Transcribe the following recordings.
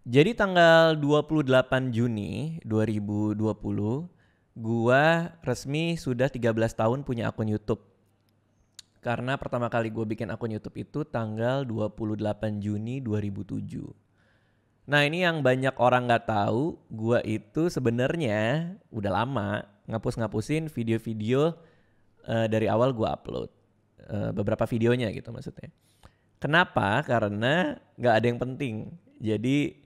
Jadi tanggal 28 Juni 2020, gua resmi sudah 13 tahun punya akun YouTube. Karena pertama kali gue bikin akun YouTube itu tanggal 28 Juni 2007. Nah ini yang banyak orang gak tahu, gue itu sebenarnya udah lama ngapus-ngapusin video-video dari awal gue upload. Beberapa videonya gitu maksudnya. Kenapa? Karena gak ada yang penting. Jadi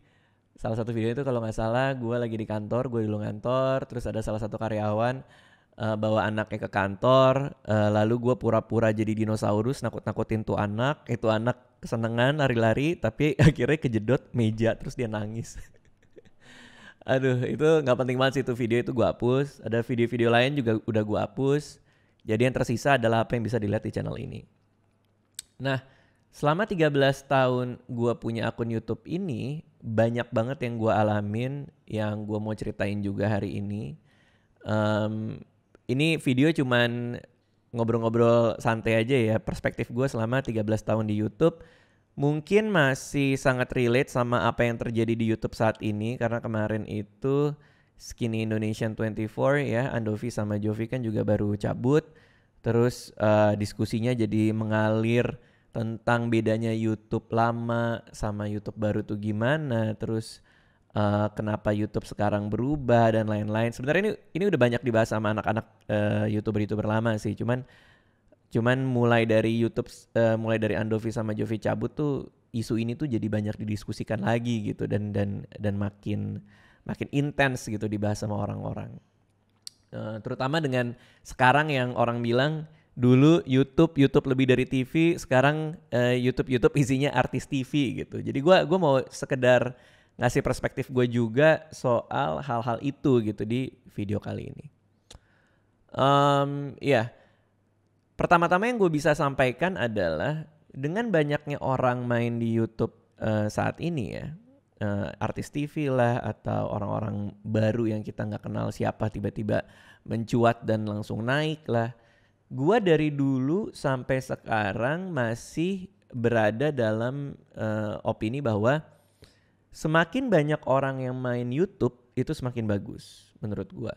salah satu video itu kalau nggak salah gue lagi di kantor, gue dulu ngantor, terus ada salah satu karyawan bawa anaknya ke kantor, lalu gue pura-pura jadi dinosaurus nakut-nakutin tuh anak, itu anak kesenengan lari-lari tapi akhirnya kejedot meja terus dia nangis. Aduh itu nggak penting banget sih itu video, itu gue hapus. Ada video-video lain juga udah gue hapus. Jadi yang tersisa adalah apa yang bisa dilihat di channel ini. Nah, selama 13 tahun gue punya akun YouTube ini, banyak banget yang gue alamin, yang gue mau ceritain juga hari ini. Ini video cuman ngobrol-ngobrol santai aja ya, perspektif gue selama 13 tahun di YouTube. Mungkin masih sangat relate sama apa yang terjadi di YouTube saat ini, karena kemarin itu Skinny Indonesian 24 ya, Andovi sama Jovi kan juga baru cabut. Terus diskusinya jadi mengalir tentang bedanya YouTube lama sama YouTube baru tuh gimana, terus kenapa YouTube sekarang berubah dan lain-lain. Sebenarnya ini udah banyak dibahas sama anak-anak YouTuber-YouTuber lama sih, cuman mulai dari YouTube, mulai dari Andovi sama Jovi cabut tuh isu ini tuh jadi banyak didiskusikan lagi gitu, dan makin intens gitu dibahas sama orang-orang. Terutama dengan sekarang yang orang bilang dulu YouTube lebih dari TV, sekarang YouTube isinya artis TV gitu. Jadi gue mau sekedar ngasih perspektif gue juga soal hal-hal itu gitu di video kali ini. Ya, pertama-tama yang gue bisa sampaikan adalah dengan banyaknya orang main di YouTube saat ini ya, artis TV lah atau orang-orang baru yang kita nggak kenal siapa tiba-tiba mencuat dan langsung naik lah. Gua dari dulu sampai sekarang masih berada dalam opini bahwa semakin banyak orang yang main YouTube itu semakin bagus menurut gua.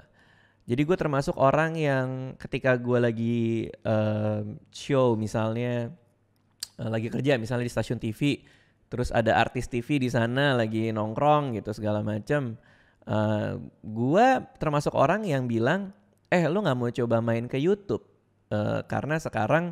Jadi gue termasuk orang yang ketika gue lagi show misalnya, lagi kerja misalnya di stasiun TV, terus ada artis TV di sana lagi nongkrong gitu segala macam, gue termasuk orang yang bilang, lu nggak mau coba main ke YouTube? Karena sekarang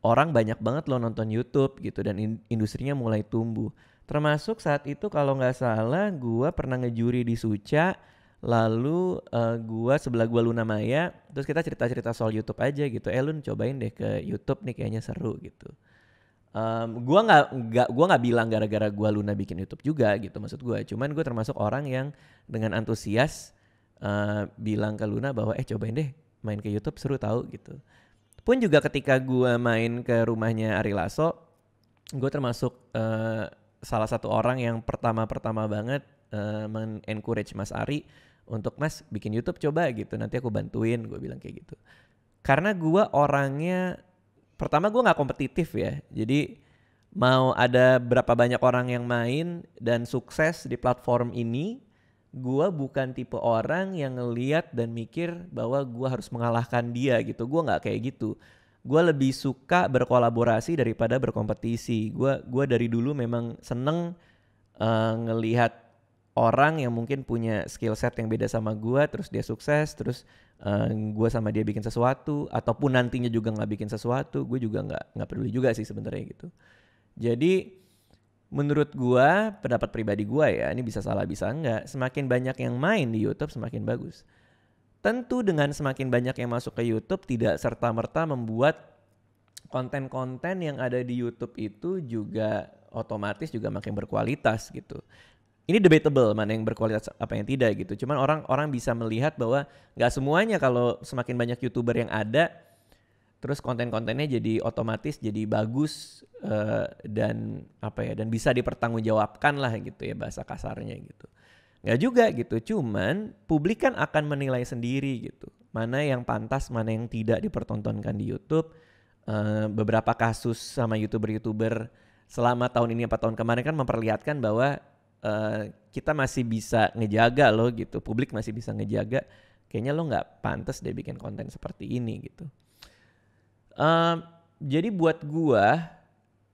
orang banyak banget lo nonton YouTube gitu dan industrinya mulai tumbuh. Termasuk saat itu kalau nggak salah gue pernah ngejuri di Suca, lalu gue sebelah gue Luna Maya, terus kita cerita-cerita soal YouTube aja gitu. Lu cobain deh ke YouTube nih kayaknya seru gitu. Gue nggak bilang gara-gara gue Luna bikin YouTube juga gitu maksud gue. Cuman gue termasuk orang yang dengan antusias bilang ke Luna bahwa cobain deh main ke YouTube seru tahu gitu. Pun juga ketika gue main ke rumahnya Ari Lasso, gue termasuk salah satu orang yang pertama banget men-encourage Mas Ari untuk Mas bikin YouTube coba gitu, nanti aku bantuin, gue bilang kayak gitu. Karena gue orangnya, pertama gue gak kompetitif ya, jadi mau ada berapa banyak orang yang main dan sukses di platform ini, gue bukan tipe orang yang ngeliat dan mikir bahwa gue harus mengalahkan dia gitu. Gue gak kayak gitu. Gue lebih suka berkolaborasi daripada berkompetisi. Gue dari dulu memang seneng ngelihat orang yang mungkin punya skill set yang beda sama gue, terus dia sukses, terus gue sama dia bikin sesuatu, ataupun nantinya juga nggak bikin sesuatu, gue juga nggak peduli juga sih sebenarnya gitu. Jadi menurut gue, pendapat pribadi gue ya, ini bisa salah bisa enggak, semakin banyak yang main di YouTube semakin bagus. Tentu dengan semakin banyak yang masuk ke YouTube tidak serta-merta membuat konten-konten yang ada di YouTube itu juga otomatis juga makin berkualitas gitu. Ini debatable mana yang berkualitas apa yang tidak gitu. Cuman orang bisa melihat bahwa nggak semuanya kalau semakin banyak YouTuber yang ada, terus konten-kontennya jadi otomatis jadi bagus dan bisa dipertanggungjawabkan lah gitu ya bahasa kasarnya gitu. Nggak juga gitu. Cuman publik kan akan menilai sendiri gitu. Mana yang pantas, mana yang tidak dipertontonkan di YouTube. Beberapa kasus sama YouTuber selama tahun ini 4 tahun kemarin kan memperlihatkan bahwa kita masih bisa ngejaga lo gitu, publik masih bisa ngejaga, kayaknya lo nggak pantas deh bikin konten seperti ini gitu. Jadi buat gua,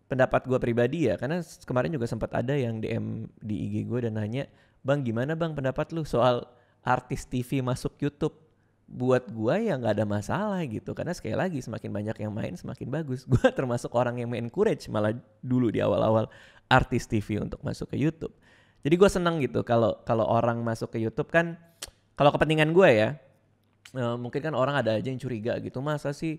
pendapat gua pribadi ya, karena kemarin juga sempat ada yang DM di IG gua dan nanya, "Bang, gimana bang pendapat lu soal artis TV masuk YouTube?" Buat gua ya nggak ada masalah gitu, karena sekali lagi semakin banyak yang main semakin bagus. Gua termasuk orang yang encourage malah dulu di awal-awal artis TV untuk masuk ke YouTube. Jadi gua seneng gitu kalau orang masuk ke YouTube kan, kalau kepentingan gua ya, mungkin kan orang ada aja yang curiga gitu, masa sih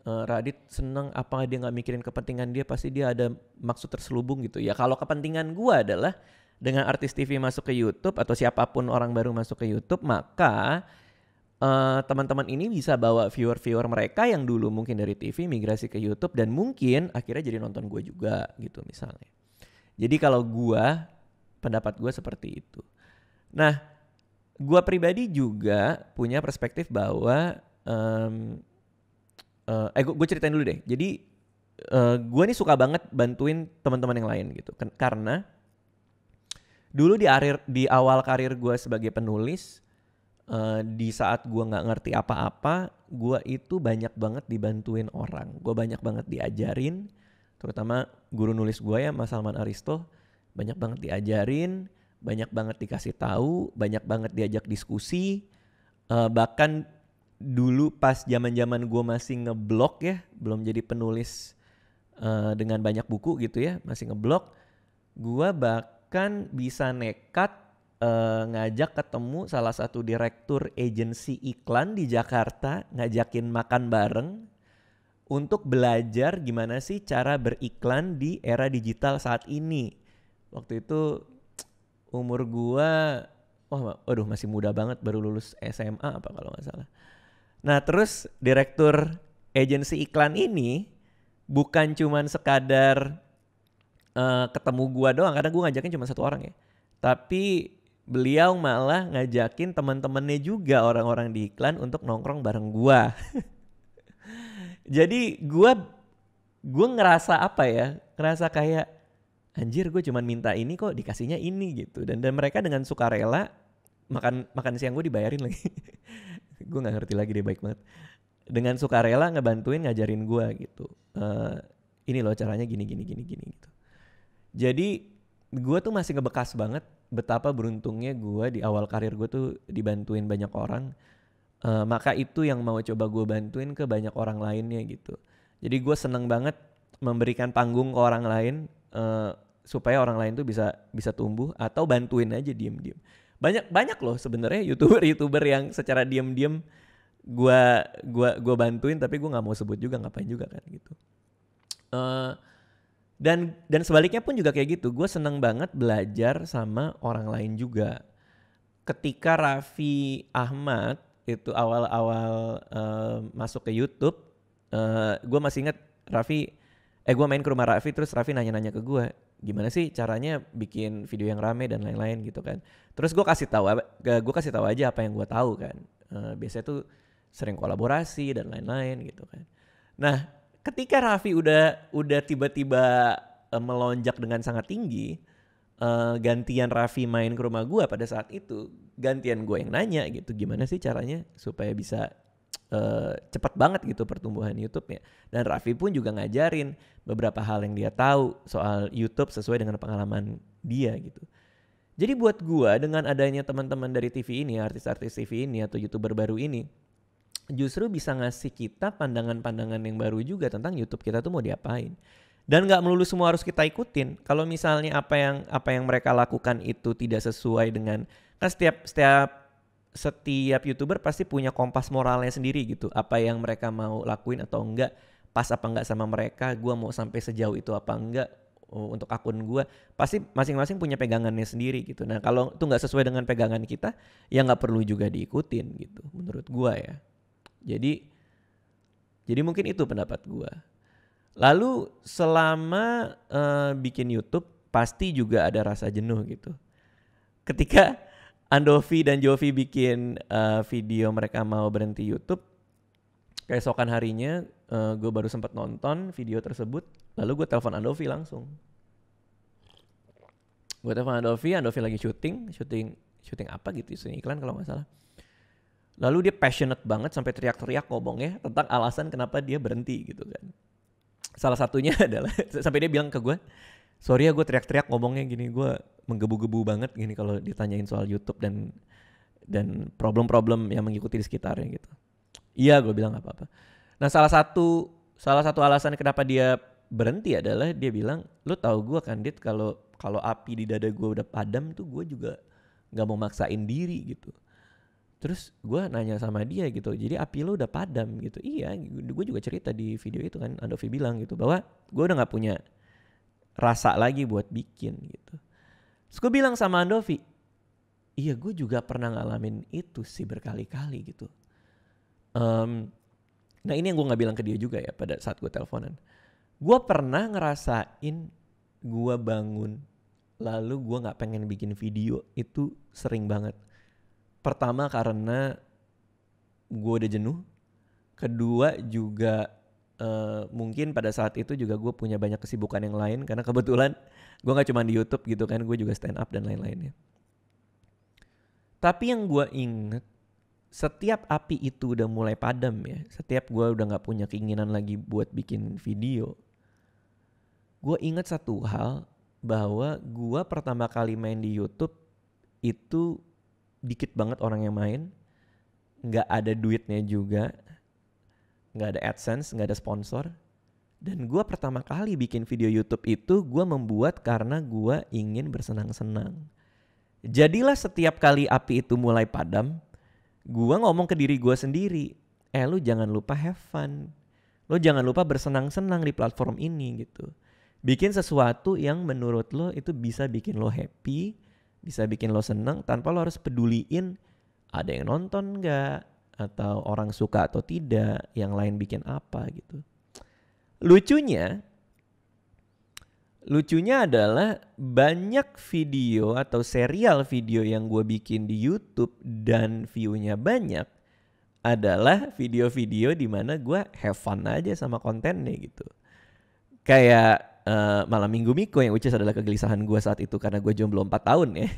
Radit seneng, apa dia nggak mikirin kepentingan dia, pasti dia ada maksud terselubung gitu. Ya kalau kepentingan gua adalah dengan artis TV masuk ke YouTube atau siapapun orang baru masuk ke YouTube, maka teman-teman ini bisa bawa viewer-viewer mereka yang dulu mungkin dari TV migrasi ke YouTube dan mungkin akhirnya jadi nonton gue juga gitu misalnya. Jadi kalau gue, pendapat gue seperti itu. Nah, gue pribadi juga punya perspektif bahwa gue ceritain dulu deh. Jadi gue nih suka banget bantuin teman-teman yang lain gitu. Karena dulu di awal karir gue sebagai penulis, di saat gue nggak ngerti apa-apa, gue itu banyak banget dibantuin orang. Gue banyak banget diajarin, terutama guru nulis gue ya, Mas Salman Aristo, banyak banget diajarin, banyak banget dikasih tahu, banyak banget diajak diskusi. Bahkan dulu pas zaman-zaman gue masih ngeblog ya, belum jadi penulis dengan banyak buku gitu ya, masih ngeblog, gue bahkan bisa nekat ngajak ketemu salah satu direktur agensi iklan di Jakarta, ngajakin makan bareng untuk belajar gimana sih cara beriklan di era digital saat ini. Waktu itu umur gua, waduh masih muda banget, baru lulus SMA apa kalau nggak salah. Nah terus direktur agensi iklan ini bukan cuman sekadar ketemu gua doang, karena gua ngajakin cuma satu orang ya, tapi beliau malah ngajakin teman-temannya juga orang-orang di iklan untuk nongkrong bareng gua. Jadi gua ngerasa apa ya? Ngerasa kayak anjir, gue cuman minta ini kok dikasihnya ini gitu. Dan mereka dengan sukarela, makan siang gue dibayarin lagi. Gue nggak ngerti lagi, dia baik banget. Dengan sukarela ngebantuin ngajarin gua gitu. Ini loh caranya gini gitu. Jadi gue tuh masih ngebekas banget betapa beruntungnya gue di awal karir gue tuh dibantuin banyak orang. Maka itu yang mau coba gue bantuin ke banyak orang lainnya gitu. Jadi gue seneng banget memberikan panggung ke orang lain, supaya orang lain tuh bisa tumbuh atau bantuin aja diem-diem. Banyak loh sebenarnya youtuber yang secara diem-diem gue bantuin, tapi gue nggak mau sebut juga, ngapain juga kan gitu. Dan sebaliknya pun juga kayak gitu. Gue seneng banget belajar sama orang lain juga. Ketika Raffi Ahmad itu awal-awal masuk ke YouTube, gue masih inget gue main ke rumah Raffi, terus Raffi nanya-nanya ke gue, gimana sih caranya bikin video yang rame dan lain-lain gitu kan. Terus gue kasih tahu aja apa yang gue tahu kan. Biasanya tuh sering kolaborasi dan lain-lain gitu kan. Nah, ketika Raffi udah tiba-tiba melonjak dengan sangat tinggi, gantian Raffi main ke rumah gue pada saat itu, gantian gue yang nanya gitu, gimana sih caranya supaya bisa cepat banget gitu pertumbuhan YouTube-nya. Dan Raffi pun juga ngajarin beberapa hal yang dia tahu soal YouTube sesuai dengan pengalaman dia gitu. Jadi buat gue, dengan adanya teman-teman dari TV ini, artis-artis TV ini atau YouTuber baru ini, justru bisa ngasih kita pandangan-pandangan yang baru juga tentang YouTube kita tuh mau diapain. Dan nggak melulu semua harus kita ikutin. Kalau misalnya apa yang mereka lakukan itu tidak sesuai dengan, kan setiap YouTuber pasti punya kompas moralnya sendiri gitu. Apa yang mereka mau lakuin atau enggak, pas apa enggak sama mereka, gue mau sampai sejauh itu apa enggak untuk akun gue. Pasti masing-masing punya pegangannya sendiri gitu. Nah kalau itu nggak sesuai dengan pegangan kita, ya nggak perlu juga diikutin gitu menurut gue ya. Jadi mungkin itu pendapat gue. Lalu selama bikin YouTube pasti juga ada rasa jenuh gitu. Ketika Andovi dan Jovi bikin video mereka mau berhenti YouTube, keesokan harinya gue baru sempat nonton video tersebut, lalu gue telepon Andovi langsung. Gue telepon Andovi lagi syuting apa gitu, syuting iklan kalau nggak salah. Lalu dia passionate banget sampai teriak-teriak ngomongnya tentang alasan kenapa dia berhenti gitu kan. Salah satunya adalah sampai dia bilang ke gue, sorry ya gue teriak-teriak ngomongnya gini, gue menggebu-gebu banget gini kalau ditanyain soal YouTube dan problem-problem yang mengikuti di sekitarnya gitu. Iya, gue bilang gak apa-apa. Nah salah satu alasan kenapa dia berhenti adalah dia bilang, lu tahu gue kan Dit, kalau api di dada gue udah padam tuh gue juga gak mau maksain diri gitu. Terus gue nanya sama dia gitu, jadi api lu udah padam gitu. Iya, gue juga cerita di video itu kan, Andovi bilang gitu, bahwa gue udah gak punya rasa lagi buat bikin gitu. Terus gue bilang sama Andovi, iya gue juga pernah ngalamin itu sih berkali-kali gitu. Nah ini yang gue gak bilang ke dia juga ya pada saat gue teleponan. Gue pernah ngerasain gue bangun lalu gue gak pengen bikin video, itu sering banget. Pertama karena gue udah jenuh. Kedua juga mungkin pada saat itu juga gue punya banyak kesibukan yang lain. Karena kebetulan gue gak cuma di YouTube gitu kan, gue juga stand up dan lain-lainnya. Tapi yang gue inget, setiap api itu udah mulai padam ya, setiap gue udah gak punya keinginan lagi buat bikin video, gue inget satu hal, bahwa gue pertama kali main di YouTube itu dikit banget orang yang main, gak ada duitnya juga, gak ada AdSense, gak ada sponsor. Dan gue pertama kali bikin video YouTube itu gue membuat karena gue ingin bersenang-senang. Jadilah setiap kali api itu mulai padam, gue ngomong ke diri gue sendiri, lu jangan lupa have fun, lo jangan lupa bersenang-senang di platform ini gitu. Bikin sesuatu yang menurut lo itu bisa bikin lo happy, bisa bikin lo senang tanpa lo harus peduliin ada yang nonton gak, atau orang suka atau tidak, yang lain bikin apa gitu. Lucunya adalah banyak video atau serial video yang gue bikin di YouTube dan view-nya banyak adalah video-video di mana gue have fun aja sama kontennya gitu. Kayak Malam Minggu Miko yang which is adalah kegelisahan gue saat itu karena gue jomblo 4 tahun ya.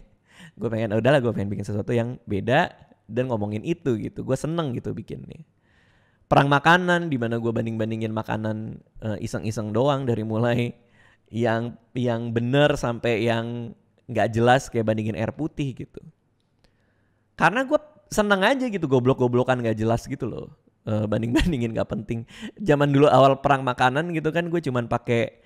Gue pengen bikin sesuatu yang beda dan ngomongin itu gitu. Gue seneng gitu bikinnya. Perang makanan di mana gue bandingin makanan iseng-iseng doang, dari mulai yang bener sampai yang nggak jelas kayak bandingin air putih gitu. Karena gue seneng aja gitu goblok-goblokan nggak jelas gitu loh. Bandingin nggak penting. Zaman dulu awal perang makanan gitu kan gue cuman pakai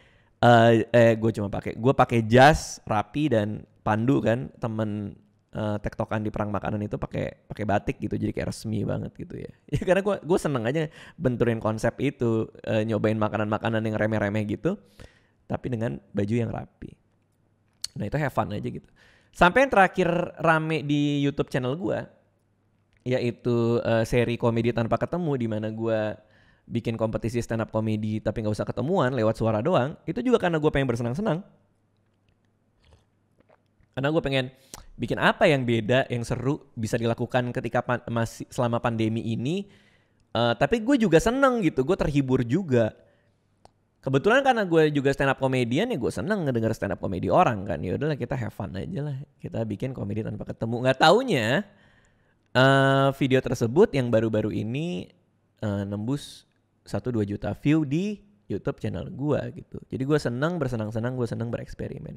gue pakai jas rapi dan Pandu kan, temen tektokan di perang makanan itu pakai batik gitu, jadi kayak resmi banget gitu ya. Ya karena gue seneng aja benturin konsep itu, nyobain makanan-makanan yang remeh-remeh gitu, tapi dengan baju yang rapi. Nah itu have fun aja gitu. Sampai yang terakhir rame di YouTube channel gue, yaitu seri komedi tanpa ketemu, di mana gue bikin kompetisi stand up komedi tapi nggak usah ketemuan, lewat suara doang. Itu juga karena gue pengen bersenang-senang. Karena gue pengen bikin apa yang beda, yang seru, bisa dilakukan ketika masih selama pandemi ini. Tapi gue juga seneng gitu, gue terhibur juga. Kebetulan karena gue juga stand up comedian ya, gue seneng ngedenger stand up komedi orang kan. Ya udahlah kita have fun aja lah, kita bikin komedi tanpa ketemu. Nggak taunya video tersebut yang baru-baru ini nembus 1-2 juta view di YouTube channel gue gitu. Jadi gue seneng bersenang-senang, gue seneng bereksperimen.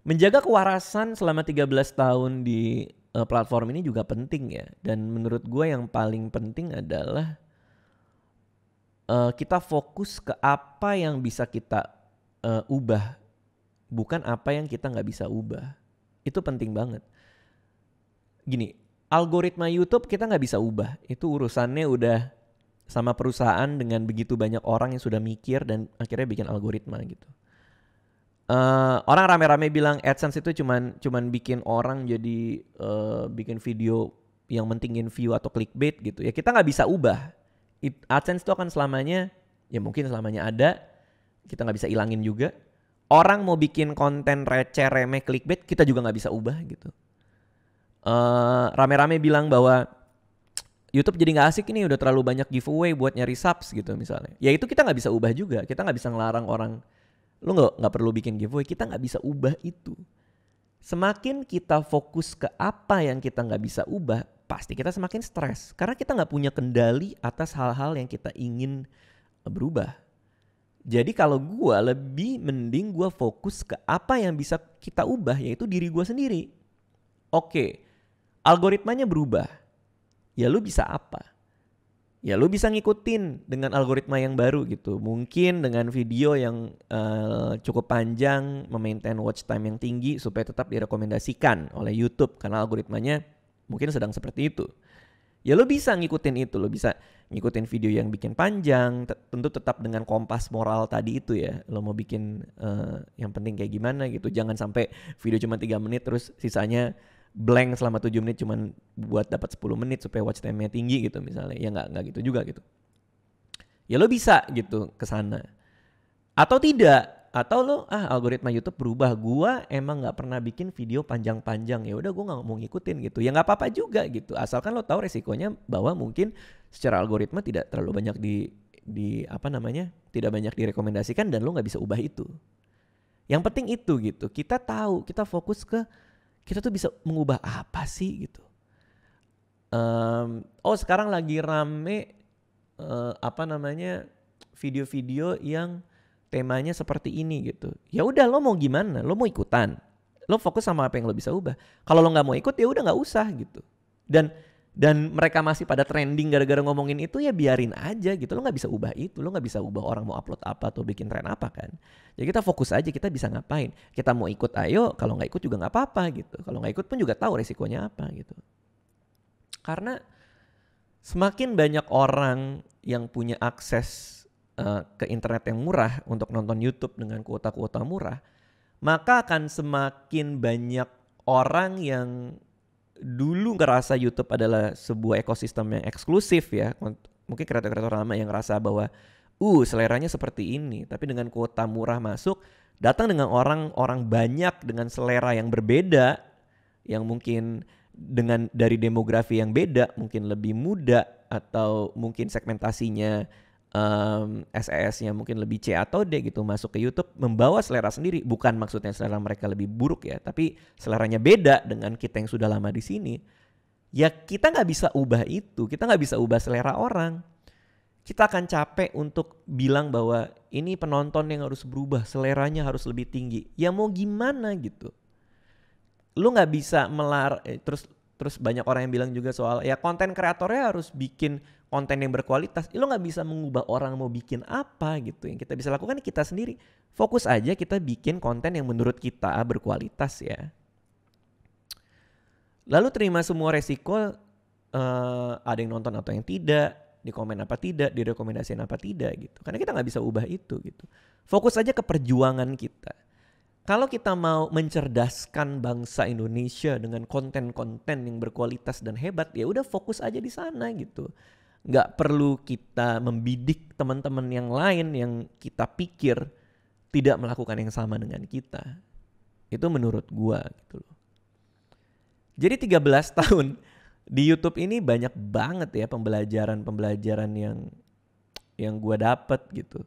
Menjaga kewarasan selama 13 tahun di platform ini juga penting ya. Dan menurut gue yang paling penting adalah kita fokus ke apa yang bisa kita ubah, bukan apa yang kita gak bisa ubah. Itu penting banget. Gini, algoritma YouTube kita gak bisa ubah. Itu urusannya udah sama perusahaan dengan begitu banyak orang yang sudah mikir dan akhirnya bikin algoritma gitu. Orang rame-rame bilang AdSense itu cuman bikin orang jadi bikin video yang mentingin view atau clickbait gitu. Ya kita nggak bisa ubah. AdSense itu akan selamanya, ya mungkin selamanya ada. Kita nggak bisa ilangin juga. Orang mau bikin konten receh, remeh, clickbait, kita juga nggak bisa ubah gitu. Rame-rame bilang bahwa YouTube jadi nggak asik, ini udah terlalu banyak giveaway buat nyari subs gitu misalnya. Ya itu kita nggak bisa ubah juga. Kita nggak bisa ngelarang orang Lu nggak perlu bikin giveaway, kita nggak bisa ubah itu. Semakin kita fokus ke apa yang kita nggak bisa ubah, pasti kita semakin stres. Karena kita nggak punya kendali atas hal-hal yang kita ingin berubah. Jadi kalau gue lebih mending gue fokus ke apa yang bisa kita ubah, yaitu diri gue sendiri. Oke, algoritmanya berubah. Ya lu bisa apa? Ya lu bisa ngikutin dengan algoritma yang baru gitu. Mungkin dengan video yang cukup panjang, memaintain watch time yang tinggi supaya tetap direkomendasikan oleh YouTube. Karena algoritmanya mungkin sedang seperti itu. Ya lu bisa ngikutin itu. Lu bisa ngikutin video yang bikin panjang. Tentu tetap dengan kompas moral tadi itu ya. Lu mau bikin yang penting kayak gimana gitu. Jangan sampai video cuma 3 menit terus sisanya blank selama 7 menit cuman buat dapat 10 menit supaya watch time-nya tinggi gitu misalnya. Ya enggak gitu juga gitu. Ya lo bisa gitu ke sana. Atau tidak, atau lo algoritma YouTube berubah. Gua emang enggak pernah bikin video panjang-panjang. Ya udah gua enggak mau ngikutin gitu. Ya enggak apa-apa juga gitu. Asalkan lo tahu resikonya bahwa mungkin secara algoritma tidak terlalu banyak tidak banyak direkomendasikan dan lo enggak bisa ubah itu. Yang penting itu gitu. Kita tahu, kita fokus ke kita tuh bisa mengubah apa sih gitu. Sekarang lagi rame video-video yang temanya seperti ini gitu. Ya udah lo mau gimana? Lo mau ikutan? Lo fokus sama apa yang lo bisa ubah. Kalau lo nggak mau ikut ya udah nggak usah gitu. Dan mereka masih pada trending gara-gara ngomongin itu ya biarin aja gitu. Lo gak bisa ubah itu. Lo gak bisa ubah orang mau upload apa atau bikin tren apa kan. Jadi kita fokus aja kita bisa ngapain. Kita mau ikut ayo, kalau gak ikut juga gak apa-apa gitu. Kalau gak ikut pun juga tahu resikonya apa gitu. Karena semakin banyak orang yang punya akses ke internet yang murah untuk nonton YouTube dengan kuota-kuota murah, maka akan semakin banyak orang yang dulu ngerasa YouTube adalah sebuah ekosistem yang eksklusif ya. Mungkin kreator-kreator lama yang ngerasa bahwa seleranya seperti ini. Tapi dengan kuota murah masuk, datang dengan orang-orang banyak dengan selera yang berbeda, yang mungkin dari demografi yang beda, mungkin lebih muda atau mungkin segmentasinya SES-nya mungkin lebih C atau D gitu, masuk ke YouTube membawa selera sendiri. Bukan maksudnya selera mereka lebih buruk ya, tapi seleranya beda dengan kita yang sudah lama di sini. Ya kita nggak bisa ubah itu, kita nggak bisa ubah selera orang. Kita akan capek untuk bilang bahwa ini penonton yang harus berubah, seleranya harus lebih tinggi. Ya mau gimana gitu. Lu nggak bisa terus banyak orang yang bilang juga soal ya konten kreatornya harus bikin konten yang berkualitas. Lo gak bisa mengubah orang mau bikin apa gitu. Yang kita bisa lakukan kita sendiri. Fokus aja kita bikin konten yang menurut kita berkualitas ya. Lalu terima semua resiko, ada yang nonton atau yang tidak, di komen apa tidak, direkomendasiin apa tidak gitu. Karena kita gak bisa ubah itu gitu. Fokus aja ke perjuangan kita. Kalau kita mau mencerdaskan bangsa Indonesia dengan konten-konten yang berkualitas dan hebat, ya udah fokus aja di sana gitu. Nggak perlu kita membidik teman-teman yang lain yang kita pikir tidak melakukan yang sama dengan kita. Itu menurut gua gitu loh. Jadi 13 tahun di YouTube ini banyak banget ya pembelajaran yang gua dapet gitu.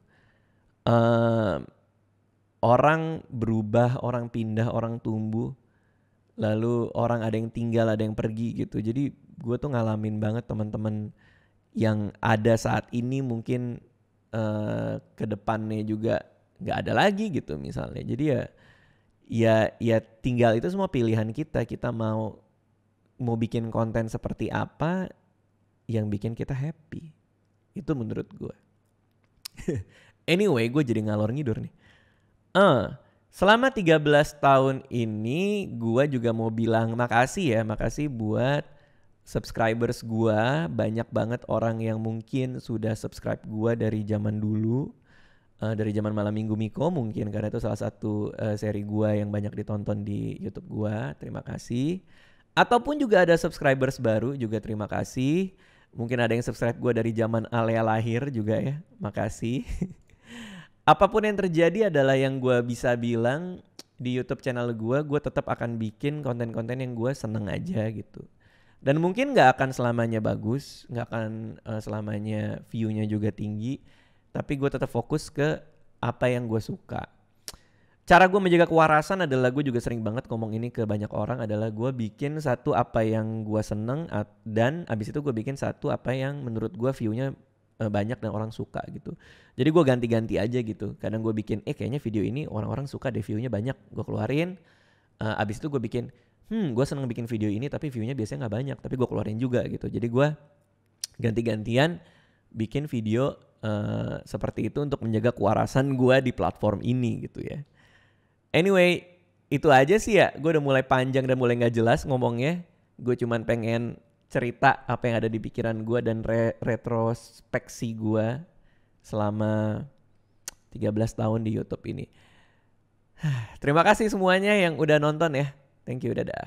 Orang berubah, orang pindah, orang tumbuh. Lalu orang ada yang tinggal, ada yang pergi gitu. Jadi gue tuh ngalamin banget teman-teman yang ada saat ini mungkin ke depannya juga gak ada lagi gitu misalnya. Jadi ya tinggal itu semua pilihan kita. Kita mau bikin konten seperti apa yang bikin kita happy. Itu menurut gue. Anyway, gue jadi ngalor ngidur nih. Selama 13 tahun ini gue juga mau bilang makasih buat subscribers gue. Banyak banget orang yang mungkin sudah subscribe gue dari zaman dulu, dari zaman Malam Minggu Miko mungkin, karena itu salah satu seri gue yang banyak ditonton di YouTube gue. Terima kasih. Ataupun juga ada subscribers baru juga terima kasih. Mungkin ada yang subscribe gue dari zaman Alea lahir juga ya, makasih. Apapun yang terjadi adalah yang gue bisa bilang di YouTube channel gue tetap akan bikin konten-konten yang gue seneng aja gitu. Dan mungkin gak akan selamanya bagus, gak akan selamanya view-nya juga tinggi. Tapi gue tetap fokus ke apa yang gue suka. cara gue menjaga kewarasan adalah gue juga sering banget ngomong ini ke banyak orang adalah gue bikin satu apa yang gue seneng dan abis itu gue bikin satu apa yang menurut gue view-nya banyak dan orang suka gitu. Jadi gue ganti-ganti aja gitu. Kadang gue bikin kayaknya video ini orang-orang suka deh, view-nya banyak, gue keluarin. Abis itu gue bikin gue seneng bikin video ini tapi view-nya biasanya gak banyak, tapi gue keluarin juga gitu. Jadi gue ganti-gantian bikin video seperti itu untuk menjaga kewarasan gue di platform ini gitu ya. Anyway, itu aja sih ya. Gue udah mulai panjang dan mulai gak jelas ngomongnya. Gue cuman pengen cerita apa yang ada di pikiran gue dan retrospeksi gue selama 13 tahun di YouTube ini. Terima kasih semuanya yang udah nonton ya. Thank you, dadah.